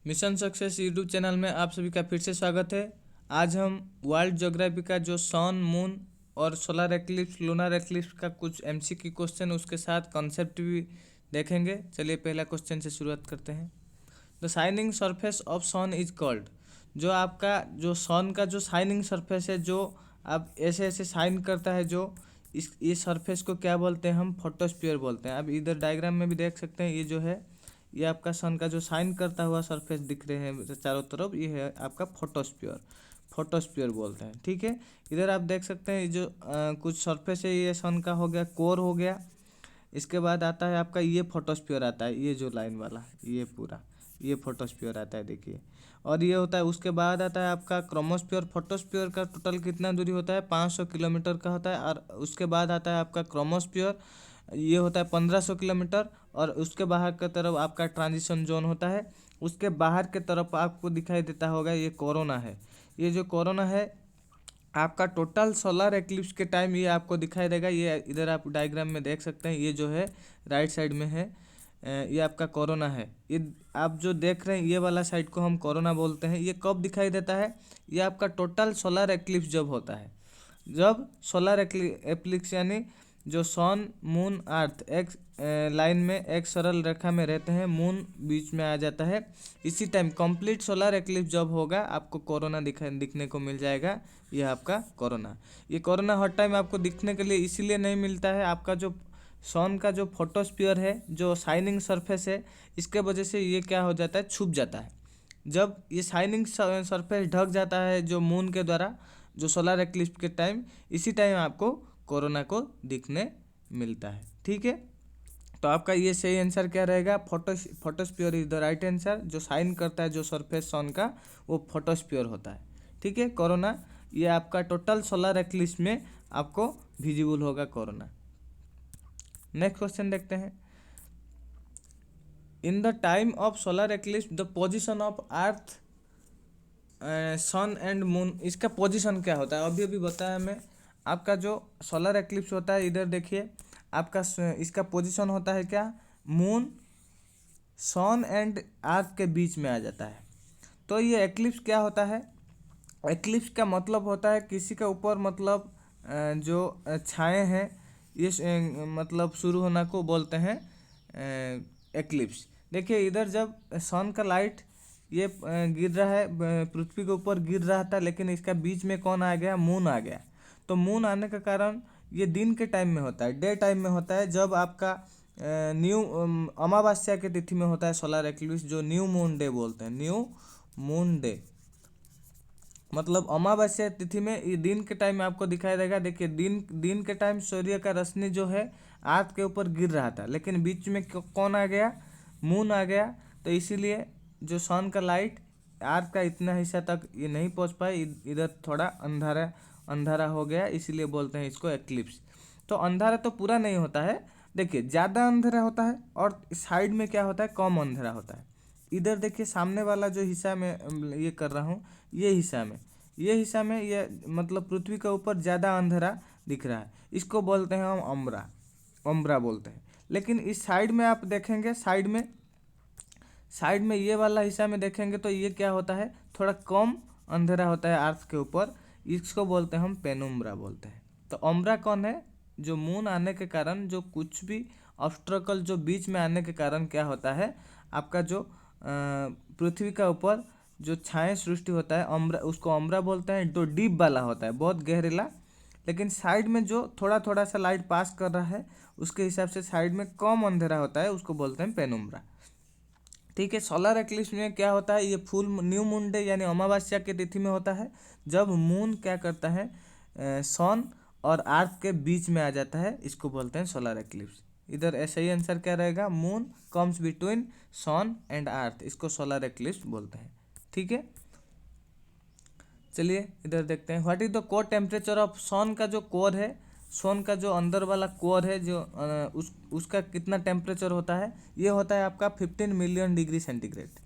Mission success YouTube channel में आप सभी का फिर से स्वागत है। आज हम वर्ल्ड ज्योग्राफी का जो सन, मून और सोलर एक्लिप्स, लूनर एक्लिप्स का कुछ एमसीक्यू क्वेश्चन, उसके साथ कॉन्सेप्ट भी देखेंगे। चलिए पहला क्वेश्चन से शुरुआत करते हैं। The shining surface of sun is called. जो आपका जो सन का जो शाइनिंग सरफेस है, जो आप ऐसे ऐसे शाइन करता है, जो इस सरफेस को क्या बोलते हैं? हम फोटोस्फीयर बोलते हैं। अब इधर डायग्राम में भी देख सकते हैं, ये जो है ये आपका सन का जो शाइन करता हुआ सरफेस दिख रहे हैं चारों तरफ, ये है आपका फोटोस्फीयर। फोटोस्फीयर बोलते हैं, ठीक है। इधर आप देख सकते हैं, ये जो कुछ सरफेस है, ये सन का हो गया, कोर हो गया। इसके बाद आता है आपका ये फोटोस्फीयर आता है, ये जो लाइन वाला, ये पूरा ये फोटोस्फीयर आता है, देखिए। और ये होता है, उसके बाद आता है आपका क्रोमोस्फीयर। फोटोस्फीयर का टोटल कितना दूरी होता है? 500 किलोमीटर का होता है। और उसके बाद आता है आपका क्रोमोस्फीयर, ये होता है 1500 किलोमीटर। और उसके बाहर की तरफ आपका ट्रांजिशन जोन होता है। उसके बाहर के तरफ आपको दिखाई देता होगा, ये कोरोना है। ये जो कोरोना है आपका टोटल सोलर एक्लिप्स के टाइम ये आपको दिखाई देगा। ये इधर आप डायग्राम में देख सकते हैं, ये जो है राइट साइड में है, ये आपका कोरोना है। ये आप जो देख रहे हैं, ये वाला साइड को हम कोरोना बोलते हैं। ये कब दिखाई देता है? ये आपका टोटल सोलर एक्लिप्स जब होता है, जब सोलर एक्लिप्स यानी जो सन, मून, अर्थ एक लाइन में एक सरल रेखा में रहते हैं, मून बीच में आ जाता है। इसी टाइम कंप्लीट सोलर एक्लिप्स जब होगा, आपको कोरोना दिखने को मिल जाएगा। यह आपका कोरोना। ये कोरोना हर टाइम आपको दिखने के लिए इसीलिए नहीं मिलता है, आपका जो सन का जो फोटोस्फीयर है, जो शाइनिंग सरफेस है, इसके वजह से ये क्या हो जाता है? छुप जाता है। जब ये शाइनिंग सरफेस ढक जाता है जो मून के द्वारा, जो सोलर एक्लिप्स के टाइम, इसी टाइम आपको कोरोना को दिखने मिलता है, ठीक है। तो आपका ये सही आंसर क्या रहेगा? Photosphere is the right answer. जो शाइन करता है जो सरफेस सन का, वो फोटोस्फीयर होता है, ठीक है। कोरोना ये आपका टोटल सोलर एक्लिप्स में आपको विजिबल होगा कोरोना। नेक्स्ट क्वेश्चन देखते हैं। In the time of solar eclipse the position of earth, sun and moon, इसका पोजीशन क्या होता है? अभी अभी बताया मैं। आपका जो सोलर एक्लिप्स होता है, इधर देखिए, आपका इसका पोजीशन होता है क्या? मून, सन एंड अर्थ के बीच में आ जाता है। तो ये एक्लिप्स क्या होता है? एक्लिप्स का मतलब होता है किसी के ऊपर, मतलब जो छाए हैं, ये मतलब शुरू होना को बोलते हैं एक्लिप्स। देखिए इधर जब सन का लाइट ये गिर रहा है, पृथ्वी के ऊपर गिर रहा था, लेकिन इसका बीच में कौन आ गया? मून आ गया। तो मून आने के कारण ये दिन के टाइम में होता है, डे टाइम में होता है, जब आपका न्यू अमावस्या की तिथि में होता है सोलर एक्लिप्स, जो न्यू मून डे बोलते हैं। न्यू मून डे मतलब अमावस्या तिथि में, ये दिन के टाइम में आपको दिखाई देगा। देखिए दिन के टाइम सूर्य का रोशनी जो है अर्थ के ऊपर गिर रहा था, लेकिन बीच में कौन आ गया? मून आ गया। तो इसीलिए जो सन का लाइट अर्थ का इतना हिस्सा तक ये नहीं पहुंच पाए, इधर थोड़ा अंधारा अंधारा हो गया, इसीलिए बोलते हैं इसको एक्लिप्स। तो अंधारा तो पूरा नहीं होता है, देखिए ज़्यादा अंधेरा होता है, और साइड में क्या होता है? कम अंधेरा होता है। इधर देखिए सामने वाला जो हिस्सा में ये कर रहा हूँ, ये हिस्सा में ये मतलब पृथ्वी के ऊपर ज़्यादा अंधेरा दिख रहा है, इसको बोलते हैं हम अम्ब्रा, अम्ब्रा बोलते हैं। लेकिन इस साइड में आप देखेंगे, साइड में ये वाला हिस्सा में देखेंगे, तो ये क्या होता है? थोड़ा कम अंधेरा होता है अर्थ के ऊपर, इसको बोलते हैं हम पेनुम्ब्रा बोलते हैं। तो अम्ब्रा कौन है? जो मून आने के कारण, जो कुछ भी ऑब्स्ट्रकल जो बीच में आने के कारण क्या होता है, आपका जो पृथ्वी का ऊपर जो छाया सृष्टि होता है, अम्ब्रा, उसको अम्ब्रा बोलते हैं। जो डीप वाला होता है, बहुत गहरीला, लेकिन साइड में जो थोड़ा थोड़ा सा लाइट पास कर रहा है, उसके हिसाब से साइड में कम अंधेरा होता है, उसको बोलते हैं पेनुम्ब्रा, ठीक है। सोलर एक्लिप्स में क्या होता है? ये फुल न्यू मून डे यानी अमावस्या की तिथि में होता है, जब मून क्या करता है? सन और अर्थ के बीच में आ जाता है, इसको बोलते हैं सोलर एक्लिप्स। इधर ऐसा ही आंसर क्या रहेगा? Moon comes between sun and earth, इसको सोलर एक्लिप्स बोलते हैं, ठीक है। चलिए इधर देखते हैं। What is the core temperature of sun का जो कोर है, सन का जो अंदर वाला कोर है, जो उसका कितना टेम्परेचर होता है? ये होता है आपका 15 million degree centigrade.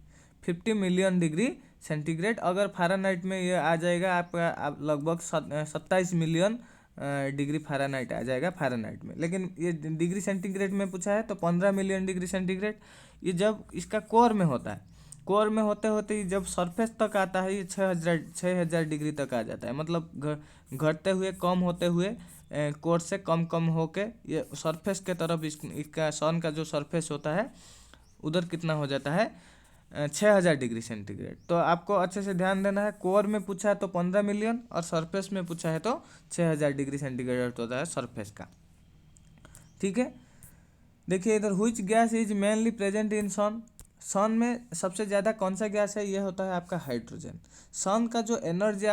50 million degree centigrade. अगर फ़ारेनहाइट में ये आ जाएगा आपका, आप लगभग 27 मिलियन डिग्री फ़ारेनहाइट आ जाएगा फ़ारेनहाइट में। लेकिन ये डिग्री सेंटीग्रेड में पूछा है, तो 15 मिलियन डिग्री सेंटीग्रेड। ये जब इसका कोर में होता है, कोर में होते होते ही जब सरफेस तक आता है ये 6,000 डिग्री तक आ जाता है, मतलब घटते हुए कम होते हुए कोर से कम कम होके ये सरफेस के तरफ इसका सन का जो सरफेस होता है उधर कितना हो जाता है 6,000 डिग्री सेंटीग्रेड। तो आपको अच्छे से ध्यान देना है, कोर में पूछा है तो 15 मिलियन और सरफेस में पूछा है तो 6,000 डिग्री सेंटीग्रेड होता है सरफेस का। ठीक है, देखिए इधर which gas is mainly present in sun. Sun में सबसे ज़्यादा कौन सा गैस है, ये होता है आपका हाइड्रोजन। सन का जो एनर्जी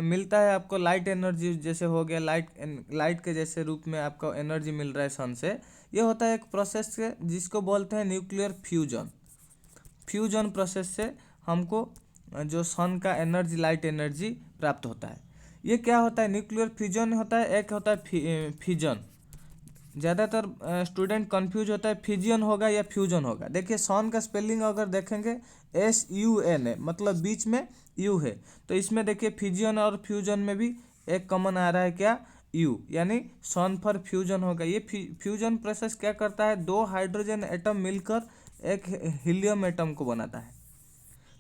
मिलता है आपको, लाइट एनर्जी जैसे हो गया, लाइट के जैसे रूप में आपको एनर्जी मिल रहा है सन से, ये होता है एक प्रोसेस से जिसको बोलते हैं न्यूक्लियर फ्यूजन। फ्यूजन प्रोसेस से हमको जो सन का एनर्जी, लाइट एनर्जी प्राप्त होता है। ये क्या होता है, न्यूक्लियर फ्यूजन होता है, एक होता है फिजन। ज़्यादातर स्टूडेंट कंफ्यूज होता है फिजियन होगा या फ्यूजन होगा। देखिए सन का स्पेलिंग अगर देखेंगे SUN है, मतलब बीच में यू है, तो इसमें देखिए फिजियन और फ्यूजन में भी एक कॉमन आ रहा है क्या, यू, यानी सन पर फ्यूजन होगा। ये फ्यूजन प्रोसेस क्या करता है, दो हाइड्रोजन एटम मिलकर एक हीलियम एटम को बनाता है।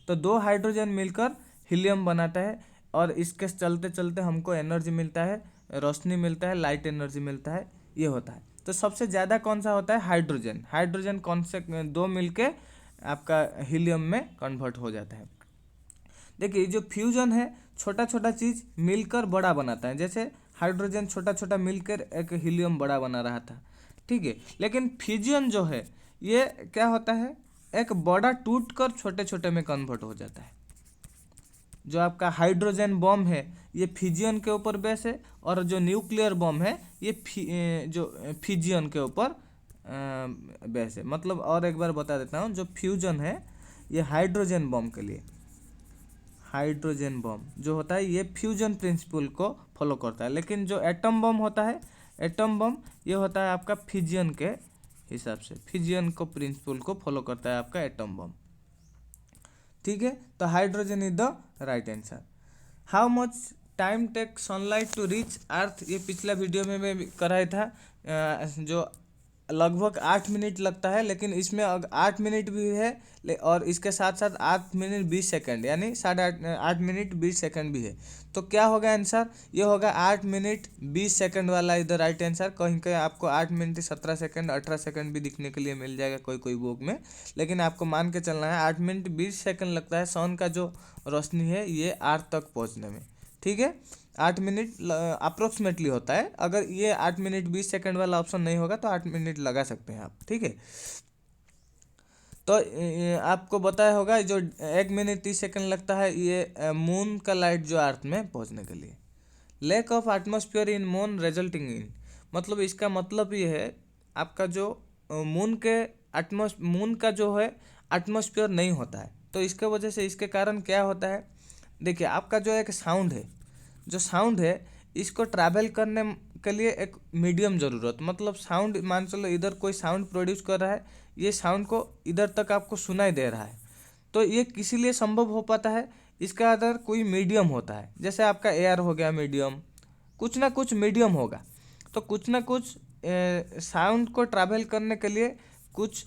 तो दो हाइड्रोजन मिलकर हीलियम बनाता है और इसके चलते चलते हमको एनर्जी मिलता है, रोशनी मिलता है, लाइट एनर्जी मिलता है, ये होता है। तो सबसे ज़्यादा कौन सा होता है, हाइड्रोजन। हाइड्रोजन कौन से दो मिलके आपका हीलियम में कन्वर्ट हो जाता है। देखिए जो फ्यूजन है, छोटा छोटा चीज़ मिलकर बड़ा बनाता है, जैसे हाइड्रोजन छोटा छोटा मिलकर एक हीलियम बड़ा बना रहा था, ठीक है। लेकिन फ्यूजन जो है ये क्या होता है, एक बड़ा टूट कर छोटे छोटे में कन्वर्ट हो जाता है। जो आपका हाइड्रोजन बम है ये फिजियन के ऊपर बेस है, और जो न्यूक्लियर बम है ये जो फिजियन के ऊपर बेस है। मतलब और एक बार बता देता हूँ, जो फ्यूजन है ये हाइड्रोजन बम के लिए, हाइड्रोजन बम जो होता है ये फ्यूजन प्रिंसिपल को फॉलो करता है। लेकिन जो एटम बम होता है, एटम बम ये होता है आपका फिजियन के हिसाब से, फिजियन को प्रिंसिपल को फॉलो करता है आपका एटम बम। ठीक है, तो hydrogen is the right answer. How much time take sunlight to reach earth, ये पिछला वीडियो में मैं कराया था, जो लगभग 8 मिनट लगता है, लेकिन इसमें 8 मिनट भी है और इसके साथ साथ 8 मिनट 20 सेकंड, यानी 8 मिनट 20 सेकंड भी है। तो क्या होगा आंसर, ये होगा 8 मिनट 20 सेकंड वाला इधर राइट आंसर। कहीं कहीं आपको 8 मिनट 17 सेकंड 18 सेकंड भी दिखने के लिए मिल जाएगा कोई कोई बुक में, लेकिन आपको मान के चलना है 8 मिनट 20 सेकंड लगता है सन का जो रोशनी है ये अर्थ तक पहुँचने में। ठीक है, 8 मिनट अप्रोक्सीमेटली होता है। अगर ये 8 मिनट 20 सेकंड वाला ऑप्शन नहीं होगा तो 8 मिनट लगा सकते हैं आप। ठीक है, तो आपको बताया होगा जो 1 मिनट 30 सेकंड लगता है ये मून का लाइट जो अर्थ में पहुंचने के लिए। Lack of atmosphere in moon resulting in, मतलब इसका मतलब ये है आपका जो मून का जो है एटमॉस्फेयर नहीं होता है, तो इसके वजह से, इसके कारण क्या होता है, देखिए आपका जो एक साउंड है, जो साउंड है इसको ट्रैवल करने के लिए एक मीडियम ज़रूरत, मतलब साउंड मान चलो इधर कोई साउंड प्रोड्यूस कर रहा है, ये साउंड को इधर तक आपको सुनाई दे रहा है, तो ये किसी लिए संभव हो पाता है, इसका अदर कोई मीडियम होता है। जैसे आपका एयर हो गया मीडियम, कुछ ना कुछ मीडियम होगा, तो कुछ ना कुछ साउंड को ट्रैवल करने के लिए कुछ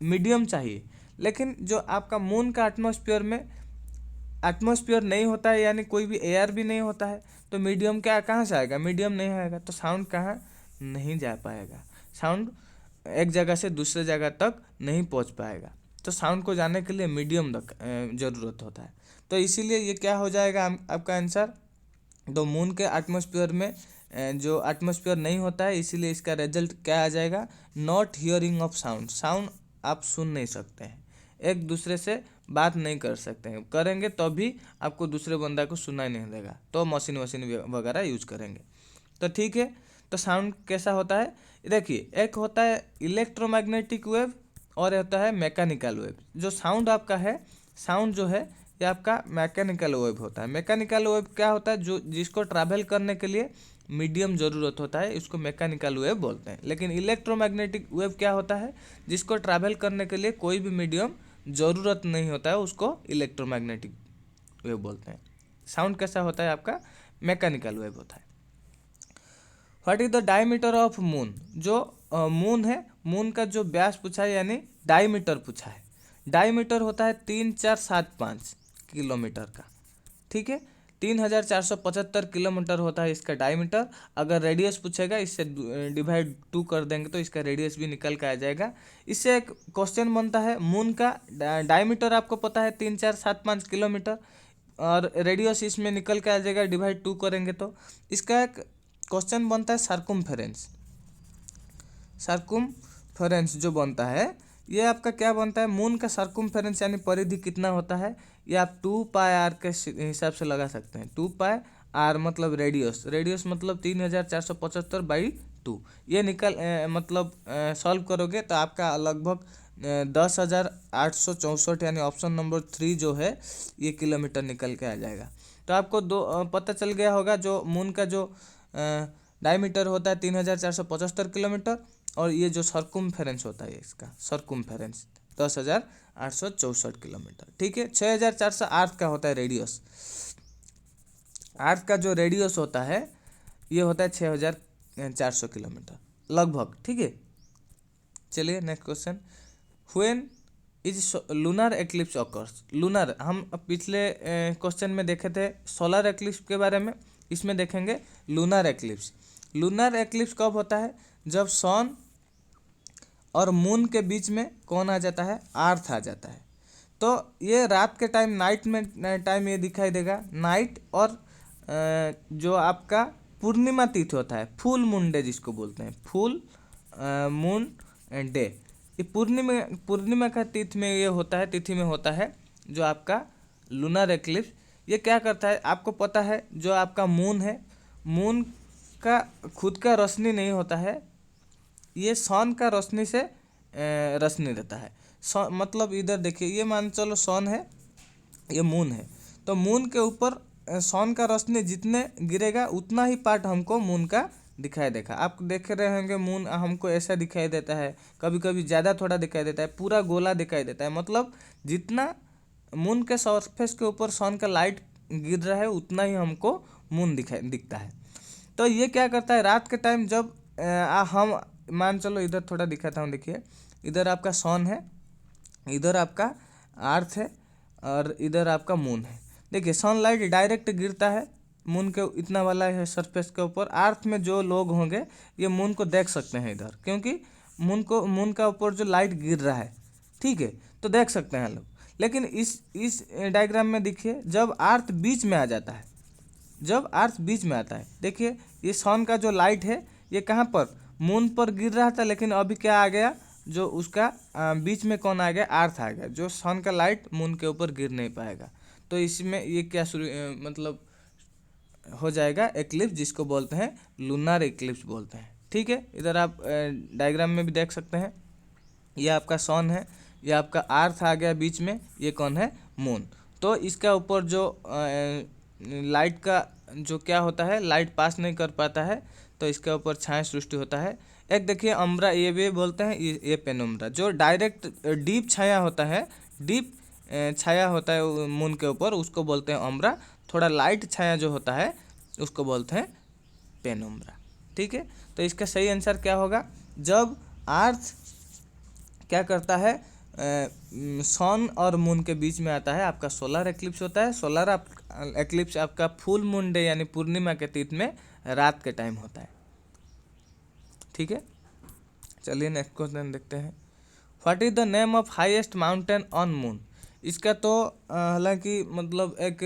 मीडियम चाहिए। लेकिन जो आपका मून का एटमॉस्फेयर नहीं होता है, यानी कोई भी एयर भी नहीं होता है, तो मीडियम क्या कहाँ से आएगा, मीडियम नहीं आएगा, तो साउंड कहाँ नहीं जा पाएगा, साउंड एक जगह से दूसरे जगह तक नहीं पहुंच पाएगा। तो साउंड को जाने के लिए मीडियम ज़रूरत होता है। तो इसीलिए ये क्या हो जाएगा आपका आंसर, तो मून के एटमॉस्फेयर में जो एटमॉस्फेयर नहीं होता है, इसीलिए इसका रिजल्ट क्या आ जाएगा, not hearing of sound. Sound आप सुन नहीं सकते हैं, एक दूसरे से बात नहीं कर सकते हैं, करेंगे तो भी आपको दूसरे बंदा को सुनाई नहीं देगा, तो मशीन वगैरह यूज करेंगे। तो ठीक है, तो साउंड कैसा होता है, देखिए एक होता है इलेक्ट्रोमैग्नेटिक वेव और होता है मैकेनिकल वेव। जो साउंड आपका है, साउंड जो है ये आपका मैकेनिकल वेव होता है। मैकेनिकल वेव क्या होता है, जो जिसको ट्रैवल करने के लिए मीडियम ज़रूरत होता है, इसको मैकेनिकल वेव बोलते हैं। लेकिन इलेक्ट्रोमैग्नेटिक वेव क्या होता है, जिसको ट्रैवल करने के लिए कोई भी मीडियम ज़रूरत नहीं होता है, उसको इलेक्ट्रोमैग्नेटिक वेव बोलते हैं। साउंड कैसा होता है आपका, मैकेनिकल वेव होता है। What is the diameter of moon, जो मून है, मून का जो व्यास पूछा है यानी डायमीटर पूछा है। डायमीटर होता है 3475 किलोमीटर का, ठीक है। 3475 किलोमीटर होता है इसका डायमीटर। अगर रेडियस पूछेगा, इससे डिवाइड 2 कर देंगे तो इसका रेडियस भी निकल के आ जाएगा। इससे एक क्वेश्चन बनता है, मून का डायमीटर आपको पता है 3475 किलोमीटर, और रेडियस इसमें निकल के आ जाएगा, डिवाइड 2 करेंगे तो इसका एक क्वेश्चन बनता है सरकमफेरेंस। सरकमफेरेंस जो बनता है, ये आपका क्या बनता है, मून का सरकमफेरेंस यानी परिधि कितना होता है, ये आप 2πr के हिसाब से लगा सकते हैं। 2πr मतलब रेडियस, रेडियस मतलब 3475/2। ये मतलब सॉल्व करोगे तो आपका लगभग 10,864 यानी ऑप्शन नंबर 3 जो है ये किलोमीटर निकल के आ जाएगा। तो आपको पता चल गया होगा, जो मून का जो डायमीटर होता है 3475 किलोमीटर, और ये जो सरकमफेरेंस होता है इसका सरकमफेरेंस 10,864 किलोमीटर, ठीक है। 6,408 का होता है रेडियस। अर्थ का जो रेडियस होता है ये होता है 6,400 किलोमीटर लगभग, ठीक है। चलिए next question, when is lunar eclipse occurs. Lunar हम पिछले क्वेश्चन में देखे थे सोलर एक्लिप्स के बारे में, इसमें देखेंगे लूनर एक्लिप्स। लूनर एक्लिप्स कब होता है, जब सन और मून के बीच में कौन आ जाता है, अर्थ आ जाता है। तो ये रात के टाइम, नाइट में टाइम ये दिखाई देगा, नाइट। और जो आपका पूर्णिमा तिथि होता है, फुल मून डे जिसको बोलते हैं, फुल मून डे, ये पूर्णिमा का तिथि में ये होता है, तिथि में होता है जो आपका लूनर एक्लिप्स। ये क्या करता है आपको पता है, जो आपका मून है, मून का खुद का रोशनी नहीं होता है, ये सन का रोशनी से रोशनी देता है। मतलब इधर देखिए, ये मान चलो सन है, ये मून है, तो मून के ऊपर सन का रोशनी जितने गिरेगा उतना ही पार्ट हमको मून का दिखाई देगा। आप देख रहे होंगे मून हमको ऐसा दिखाई देता है, कभी कभी ज़्यादा थोड़ा दिखाई देता है, पूरा गोला दिखाई देता है। मतलब जितना मून के सरफेस के ऊपर सन का लाइट गिर रहा है उतना ही हमको मून दिखता है। तो ये क्या करता है, रात के टाइम जब हम मान चलो इधर थोड़ा दिखाता हूँ, देखिए इधर आपका सन है, इधर आपका अर्थ है, और इधर आपका मून है। देखिए सनलाइट डायरेक्ट गिरता है मून के इतना वाला है सरफेस के ऊपर। अर्थ में जो लोग होंगे ये मून को देख सकते हैं इधर, क्योंकि मून का ऊपर जो लाइट गिर रहा है, ठीक है, तो देख सकते हैं लोग। लेकिन इस डायग्राम में देखिए, जब अर्थ बीच में आ जाता है, जब अर्थ बीच में आता है, देखिए ये सन का जो लाइट है ये कहाँ पर, मून पर गिर रहा था, लेकिन अभी क्या आ गया, जो उसका बीच में कौन आ गया, अर्थ आ गया, जो सन का लाइट मून के ऊपर गिर नहीं पाएगा। तो इसमें ये क्या मतलब हो जाएगा एक्लिप्स, जिसको बोलते हैं लूनर एक्लिप्स बोलते हैं, ठीक है। इधर आप डायग्राम में भी देख सकते हैं, ये आपका सन है, ये आपका अर्थ आ गया बीच में, ये कौन है, मून। तो इसका ऊपर जो लाइट का जो क्या होता है, लाइट पास नहीं कर पाता है, तो इसके ऊपर छाया सृष्टि होता है। एक देखिए अम्ब्रा, ये भी बोलते हैं, ये पेनुम्ब्रा, जो डायरेक्ट डीप छाया होता है, डीप छाया होता है मून के ऊपर, उसको बोलते हैं अम्ब्रा। थोड़ा लाइट छाया जो होता है उसको बोलते हैं पेनुम्ब्रा, ठीक है। तो इसका सही आंसर क्या होगा, जब अर्थ क्या करता है, सन और मून के बीच में आता है, आपका सोलर एक्लिप्स होता है। सोलर एक्लिप्स आपका फुल मून डे यानी पूर्णिमा के तिथि में रात के टाइम होता है, ठीक है। चलिए नेक्स्ट क्वेश्चन देखते हैं, what is the name of highest mountain on moon. इसका तो हालांकि मतलब एक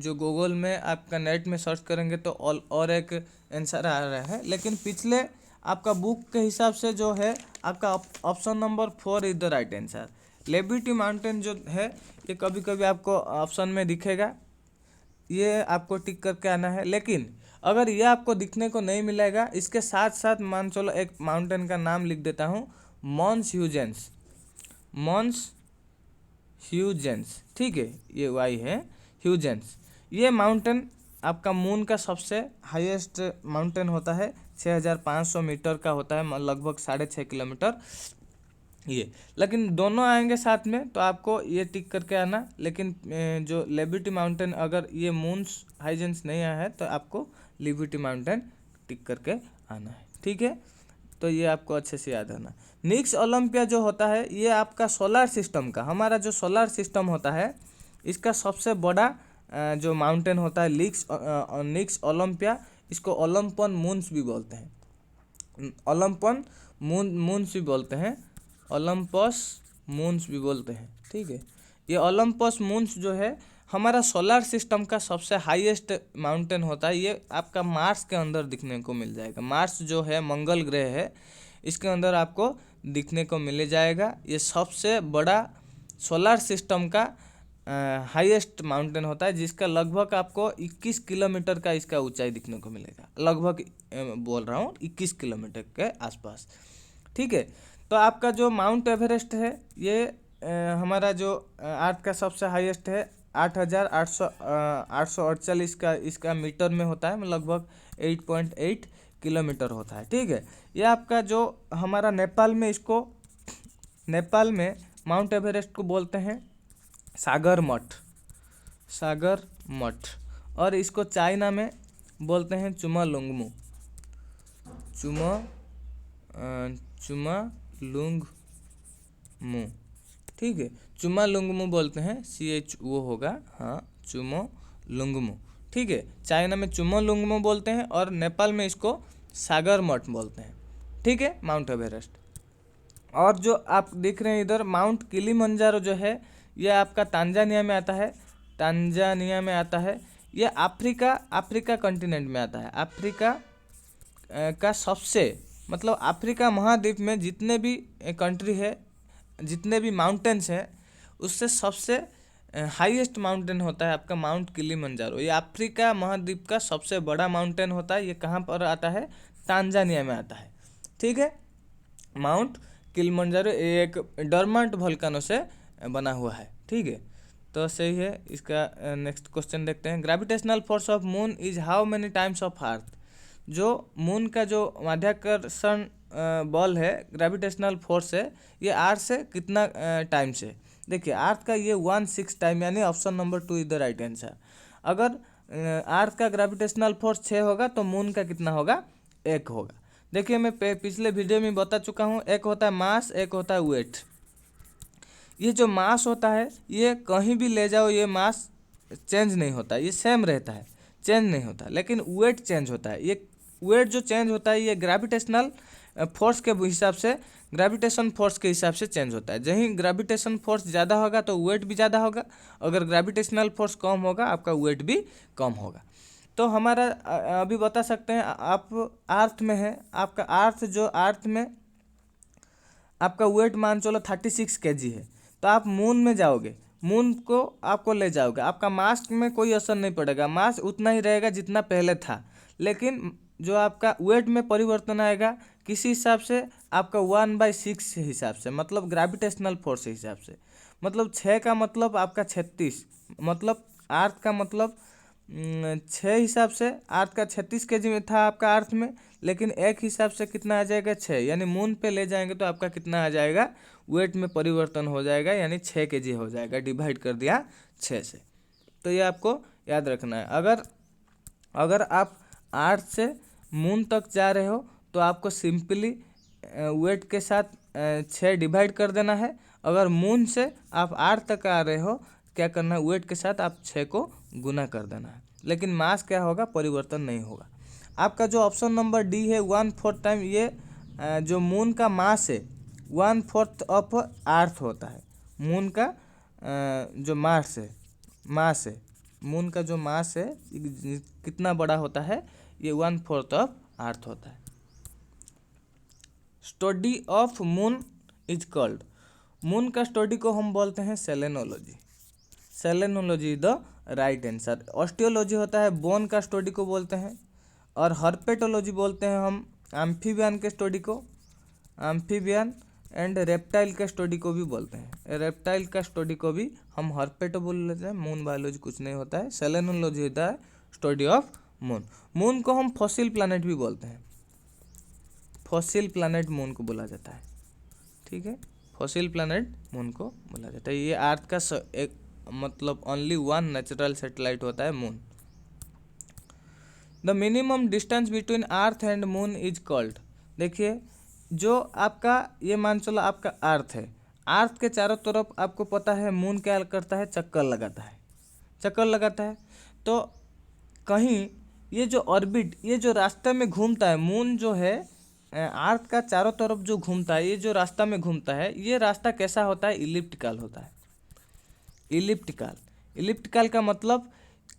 जो गूगल में आपका नेट में सर्च करेंगे तो और एक आंसर आ रहा है, लेकिन पिछले आपका बुक के हिसाब से जो है आपका option number 4 is the right answer. लेबिटी माउंटेन जो है ये कभी कभी आपको ऑप्शन में दिखेगा, ये आपको टिक करके आना है। लेकिन अगर ये आपको दिखने को नहीं मिलेगा, इसके साथ साथ मान चलो एक माउंटेन का नाम लिख देता हूँ, मॉन्स ह्यूजेंस, मॉन्स ह्यूजेंस, ठीक है, ये वाई है ह्यूजेंस। ये माउंटेन आपका मून का सबसे हाईएस्ट माउंटेन होता है, 6,500 मीटर का होता है, लगभग 6.5 किलोमीटर ये। लेकिन दोनों आएंगे साथ में तो आपको ये टिक करके आना। लेकिन जो लिबर्टी माउंटेन, अगर ये मून्स हाईजेंस नहीं आया है तो आपको लिबर्टी माउंटेन टिक करके आना है, ठीक है। तो ये आपको अच्छे से याद रहना। निक्स ओलंपिया जो होता है ये आपका सोलर सिस्टम का, हमारा जो सोलर सिस्टम होता है इसका सबसे बड़ा जो माउंटेन होता है निक्स ओलंपिया। इसको ओलंपन मून्स भी बोलते हैं, ओलंपन मून्स भी बोलते हैं, ओलंपस मून्स भी बोलते हैं। ठीक है, ये ओलंपस मून्स जो है हमारा सोलर सिस्टम का सबसे हाईएस्ट माउंटेन होता है। ये आपका मार्स के अंदर दिखने को मिल जाएगा। मार्स जो है मंगल ग्रह है, इसके अंदर आपको दिखने को मिल जाएगा। ये सबसे बड़ा सोलर सिस्टम का हाईएस्ट माउंटेन होता है, जिसका लगभग आपको 21 किलोमीटर का इसका ऊंचाई दिखने को मिलेगा। लगभग बोल रहा हूँ 21 किलोमीटर के आसपास। ठीक है, तो आपका जो माउंट एवरेस्ट है ये हमारा जो अर्थ का सबसे हाईएस्ट है 8,848 का इसका मीटर में होता है, लगभग 8.8 किलोमीटर होता है। ठीक है, ये आपका जो हमारा नेपाल में माउंट एवरेस्ट को बोलते हैं सागर मठ, और इसको चाइना में बोलते हैं चुमालुंगमू, चुमालुंगमू। ठीक है, चुमालुंगमू बोलते हैं, CH वो होगा, हाँ चुमालुंगमू। ठीक है, चाइना में चुमालुंगमू बोलते हैं और नेपाल में इसको सागर मठ बोलते हैं। ठीक है, माउंट एवरेस्ट। और जो आप देख रहे हैं इधर माउंट किलिमंजारो जो है ये आपका तांजानिया में आता है। ये अफ्रीका कंटिनेंट में आता है। अफ्रीका का सबसे मतलब अफ्रीका महाद्वीप में जितने भी कंट्री है, जितने भी माउंटेन्स हैं, उससे सबसे हाईएस्ट माउंटेन होता है आपका माउंट किलिमंजारो। ये अफ्रीका महाद्वीप का सबसे बड़ा माउंटेन होता है। ये कहाँ पर आता है? तांजानिया में आता है। ठीक है, माउंट किलिमंजारो एक डॉर्मेंट वोल्केनो से बना हुआ है। ठीक है, तो सही है। इसका नेक्स्ट क्वेश्चन देखते हैं। Gravitational force of moon is how many times of earth. जो मून का जो माध्याकर्षण बल है, ग्रेविटेशनल फोर्स है, ये अर्थ से कितना टाइम से? देखिए अर्थ का ये 1/6 टाइम, यानी option number 2 is the right answer. अगर अर्थ का ग्रेविटेशनल फोर्स 6 होगा तो मून का कितना होगा? 1 होगा। देखिए मैं पिछले वीडियो में बता चुका हूँ, एक होता है मास, एक होता है वेट। ये जो मास होता है ये कहीं भी ले जाओ ये मास चेंज नहीं होता, ये सेम रहता है, चेंज नहीं होता। लेकिन वेट चेंज होता है। ये वेट जो चेंज होता है ये ग्रेविटेशनल फोर्स के हिसाब से, ग्रेविटेशन फोर्स के हिसाब से चेंज होता है। जहीं ग्रेविटेशन फोर्स ज़्यादा होगा तो वेट भी ज़्यादा होगा, अगर ग्रेविटेशनल फोर्स कम होगा आपका वेट भी कम होगा। तो हमारा अभी बता सकते हैं, आप अर्थ में है, आपका अर्थ में आपका वेट मान चलो 36 kg है, तो आप मून में जाओगे, मून को आपको ले जाओगे, आपका मास में कोई असर नहीं पड़ेगा, मास उतना ही रहेगा जितना पहले था। लेकिन जो आपका वेट में परिवर्तन आएगा किसी हिसाब से? आपका 1/6 हिसाब से, मतलब ग्रेविटेशनल फोर्स के हिसाब से। मतलब 6 का मतलब आपका 36, मतलब अर्थ का मतलब 6 हिसाब से अर्थ का 36 kg में था आपका अर्थ में, लेकिन एक हिसाब से कितना आ जाएगा? 6, यानी मून पे ले जाएंगे तो आपका कितना आ जाएगा? वेट में परिवर्तन हो जाएगा, यानी 6 kg हो जाएगा, डिवाइड कर दिया 6 से। तो ये आपको याद रखना है। अगर आप अर्थ से मून तक जा रहे हो तो आपको सिंपली वेट के साथ 6 डिवाइड कर देना है। अगर मून से आप अर्थ तक आ रहे हो, क्या करना है? वेट के साथ आप 6 को गुना कर देना है, लेकिन मास क्या होगा? परिवर्तन नहीं होगा। आपका जो ऑप्शन नंबर डी है 1/4 टाइम, ये जो मून का मास है 1/4 ऑफ अर्थ होता है। मून का जो मास है मून का जो मास है कितना बड़ा होता है? ये 1/4 ऑफ अर्थ होता है। Study of moon is called, moon का स्टडी को हम बोलते हैं selenology. Selenology the right answer. Osteology होता है बोन का स्टडी को बोलते हैं, और हर्पेटोलॉजी बोलते हैं हम एम्फीबियन के स्टडी को, एम्फीबियन एंड रेप्टाइल का स्टडी को भी बोलते हैं। रेप्टाइल का स्टडी को भी हम हर्पेटो बोल लेते हैं। मून बायोलॉजी कुछ नहीं होता है। सेलेनोलॉजी होता है स्टडी ऑफ मून। मून को हम फॉसिल प्लैनेट भी बोलते हैं, फॉसिल प्लैनेट मून को बोला जाता है। ठीक है, फॉसिल प्लैनेट मून को बोला जाता है। ये अर्थ का एक मतलब ओनली वन नेचुरल सैटेलाइट होता है moon. The minimum distance between earth and moon is called. देखिए जो आपका ये मान चलो आपका अर्थ है, अर्थ के चारों तरफ आपको पता है मून क्या करता है, चक्कर लगाता है, चक्कर लगाता है। तो कहीं ये जो ऑर्बिट, ये जो रास्ते में घूमता है मून जो है, अर्थ का चारों तरफ जो घूमता है, ये जो रास्ता में घूमता है, ये रास्ता कैसा होता है, इलिप्टिकल होता है। इलिप्टिकल, इलिप्टिकल का मतलब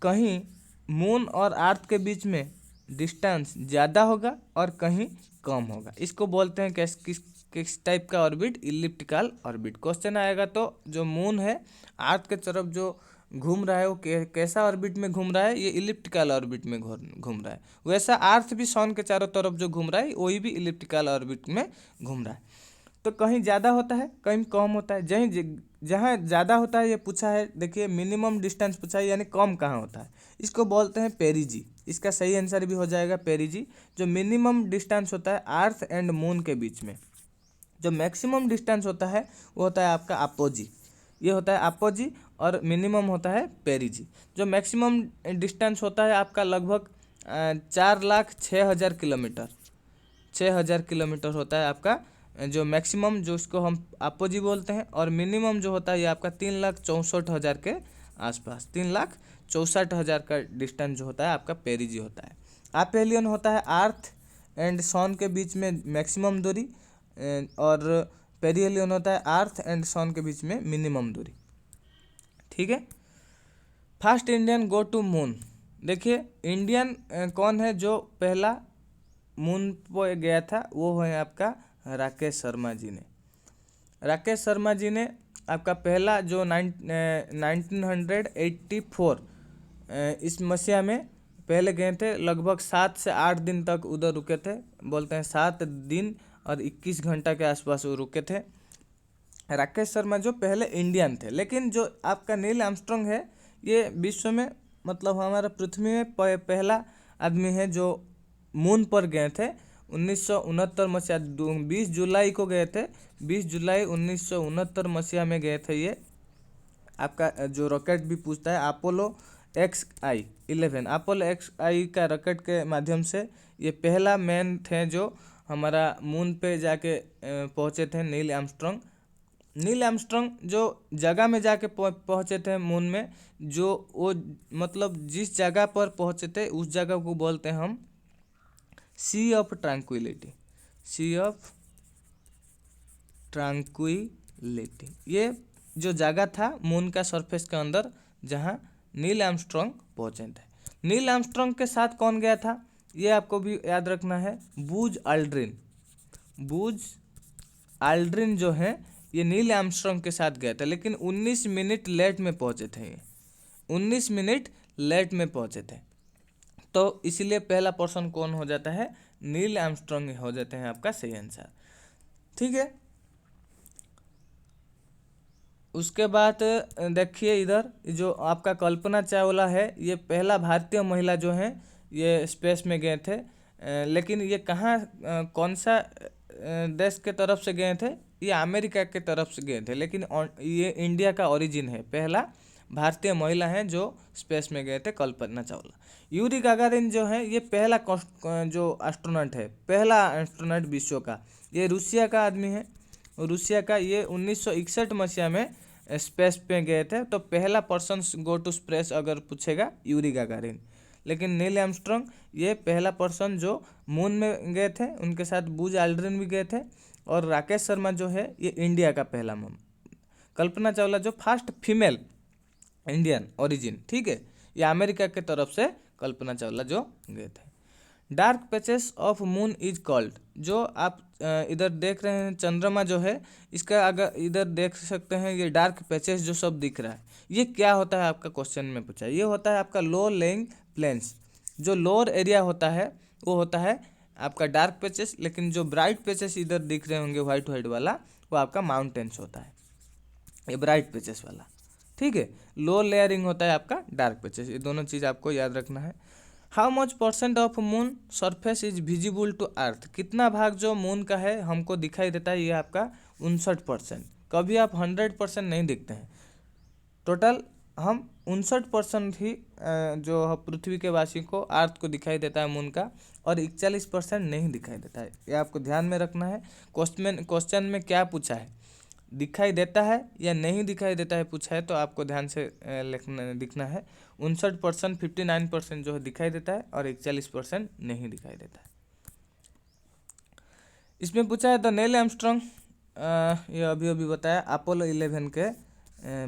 कहीं मून और अर्थ के बीच में डिस्टेंस ज़्यादा होगा और कहीं कम होगा। इसको बोलते हैं किस टाइप का ऑर्बिट, इलिप्टिकल ऑर्बिट। क्वेश्चन आएगा तो जो मून है अर्थ के तरफ जो घूम रहा है वो कैसा ऑर्बिट में घूम रहा है, ये इलिप्टिकल ऑर्बिट में घूम रहा है। वैसा अर्थ भी सन के चारों तरफ जो घूम रहा है वही भी इलिप्टिकल ऑर्बिट में घूम रहा है। तो कहीं ज़्यादा होता है कहीं कम होता है। जहाँ ज़्यादा होता है ये पूछा है, देखिए मिनिमम डिस्टेंस पूछा है, यानी कम कहाँ होता है, इसको बोलते हैं पेरिजी। इसका सही आंसर भी हो जाएगा पेरिजी। जो मिनिमम डिस्टेंस होता है अर्थ एंड मून के बीच में, जो मैक्सिमम डिस्टेंस होता है वो होता है आपका अपोजी, ये होता है अपोजी, और मिनिमम होता है पेरिजी। जो मैक्सिमम डिस्टेंस होता है आपका लगभग 4,06,000 किलोमीटर, 6,000 किलोमीटर होता है आपका जो मैक्सिमम, जो इसको हम अपोजी बोलते हैं। और मिनिमम जो होता है ये आपका 3,64,000 के आसपास, 3,64,000 का डिस्टेंस जो होता है आपका पेरिजी होता है। अपेलियन होता है अर्थ एंड सन के बीच में मैक्सिमम दूरी, और पेरिहेलियन होता है अर्थ एंड सन के बीच में मिनिमम दूरी। ठीक है। First Indian go to moon, देखिए इंडियन कौन है जो पहला मून पर गया था, वो है आपका राकेश शर्मा जी ने। राकेश शर्मा जी ने आपका पहला जो 1984 इस मसीहा में पहले गए थे। लगभग 7 से 8 दिन तक उधर रुके थे, बोलते हैं 7 दिन और 21 घंटा के आसपास वो रुके थे। राकेश शर्मा जो पहले इंडियन थे, लेकिन जो आपका नील आर्मस्ट्रांग है ये विश्व में, मतलब हमारा पृथ्वी में पहला आदमी है जो मून पर गए थे। 1969 मसीहा 20 जुलाई को गए थे, 20 जुलाई 1969 मसीहा में गए थे। ये आपका जो रॉकेट भी पूछता है अपोलो XI-11, अपोलो XI का रॉकेट के माध्यम से ये पहला मैन थे जो हमारा मून पे जाके पहुँचे थे, नील आर्मस्ट्रांग। नील आर्मस्ट्रांग जो जगह में जाके पहुँचे थे मून में, जो वो मतलब जिस जगह पर पहुँचे थे उस जगह को बोलते हैं हम sea of tranquility, sea of tranquility. ये जो जगह था मून का सरफेस के अंदर जहाँ नील आर्मस्ट्रांग पहुँचे थे। नील आर्मस्ट्रांग के साथ कौन गया था ये आपको भी याद रखना है, बूज आल्ड्रिन। बूज आल्ड्रिन जो है ये नील आर्मस्ट्रांग के साथ गया था, लेकिन 19 मिनट लेट में पहुँचे थे। ये 19 मिनट लेट में पहुँचे थे, तो इसीलिए पहला पर्सन कौन हो जाता है, नील आर्मस्ट्रांग हो जाते हैं आपका सही आंसर। ठीक है। उसके बाद देखिए इधर जो आपका कल्पना चावला है, ये पहला भारतीय महिला जो है ये स्पेस में गए थे। लेकिन ये कहाँ कौन सा देश के तरफ से गए थे, ये अमेरिका के तरफ से गए थे, लेकिन ये इंडिया का ओरिजिन है। पहला भारतीय महिला हैं जो स्पेस में गए थे, कल्पना चावला। यूरी गागारिन जो है ये पहला जो एस्ट्रोनॉट है, पहला एस्ट्रोनॉट विश्व का, ये रूसिया का आदमी है। रूसिया का, ये 1961 मसीहा में स्पेस पे गए थे। तो पहला पर्सन गो टू स्पेस अगर पूछेगा यूरी गागारिन। लेकिन नील आर्मस्ट्रांग ये पहला पर्सन जो मून में गए थे, उनके साथ बूज आल्ड्रिन भी गए थे। और राकेश शर्मा जो है ये इंडिया का पहला कल्पना चावला जो फर्स्ट फीमेल इंडियन ओरिजिन, ठीक है, ये अमेरिका के तरफ से कल्पना चावला जो गए थे। Dark patches of moon is called, जो आप इधर देख रहे हैं चंद्रमा जो है, इसका अगर इधर देख सकते हैं ये डार्क पैचेस जो सब दिख रहा है, ये क्या होता है आपका क्वेश्चन में पूछा है। ये होता है आपका लो लेइंग प्लेन्स, जो लोअर एरिया होता है वो होता है आपका डार्क पैचेस, लेकिन जो ब्राइट पैचेस इधर दिख रहे होंगे व्हाइट व्हाइट वाला, वो आपका माउंटेन्स होता है, ये ब्राइट पैचेस वाला। ठीक है, लो लेयरिंग होता है आपका डार्क पैचेस। ये दोनों चीज़ आपको याद रखना है। How much percent of moon surface is visible to earth, कितना भाग जो मून का है हमको दिखाई देता है, ये आपका 59%। कभी आप 100% नहीं दिखते हैं। टोटल हम 59% ही जो है पृथ्वी के वासी को अर्थ को दिखाई देता है मून का, और 41% नहीं दिखाई देता है। ये आपको ध्यान में रखना है। क्वेश्चन में क्या पूछा है, दिखाई देता है या नहीं दिखाई देता है पूछा है, तो आपको ध्यान से लिखना है। 59%, 59% जो है दिखाई देता है और 41% नहीं दिखाई देता है। इसमें पूछा है द नील आर्मस्ट्रांग, ये अभी अभी बताया, अपोलो 11 के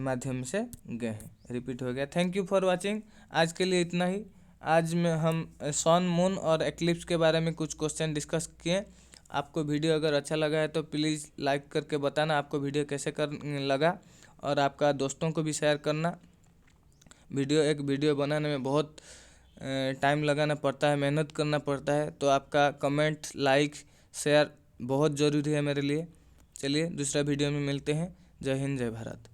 माध्यम से गए हैं। रिपीट हो गया। Thank you for watching. आज के लिए इतना ही। आज में हम सन, मून और एक्लिप्स के बारे में कुछ क्वेश्चन डिस्कस किए। आपको वीडियो अगर अच्छा लगा है तो प्लीज़ लाइक करके बताना आपको वीडियो कैसे लगा, और आपका दोस्तों को भी शेयर करना। एक वीडियो बनाने में बहुत टाइम लगाना पड़ता है, मेहनत करना पड़ता है, तो आपका कमेंट, लाइक, शेयर बहुत ज़रूरी है मेरे लिए। चलिए दूसरा वीडियो में मिलते हैं। जय हिंद, जय भारत।